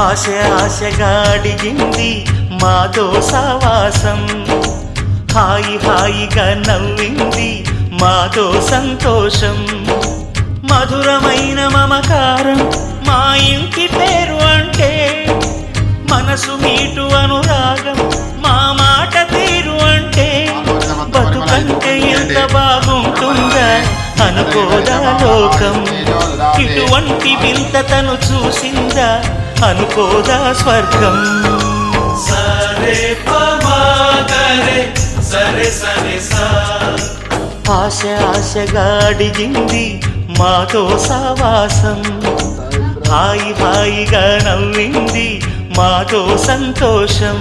ఆశ ఆశగా అడిగింది మాతో సావాసం, హాయి హాయిగా నవ్వింది మాతో సంతోషం. మధురమైన మమకారం మా ఇంటి పేరు అంటే, మనసు మీటు అనురాగం మా మాట తీరు అంటే, బతుకంటే ఎంత బాగుంటుందా అనుకోదా లోకం. ఇటువంటి వింతతను చూసిందా అనుకోదా స్వర్గం. సరే పమాగరే సరే సరే సా. ఆశ ఆశగా అడిగింది మాతో సావాసం, హాయి హాయిగా నవ్వింది మాతో సంతోషం.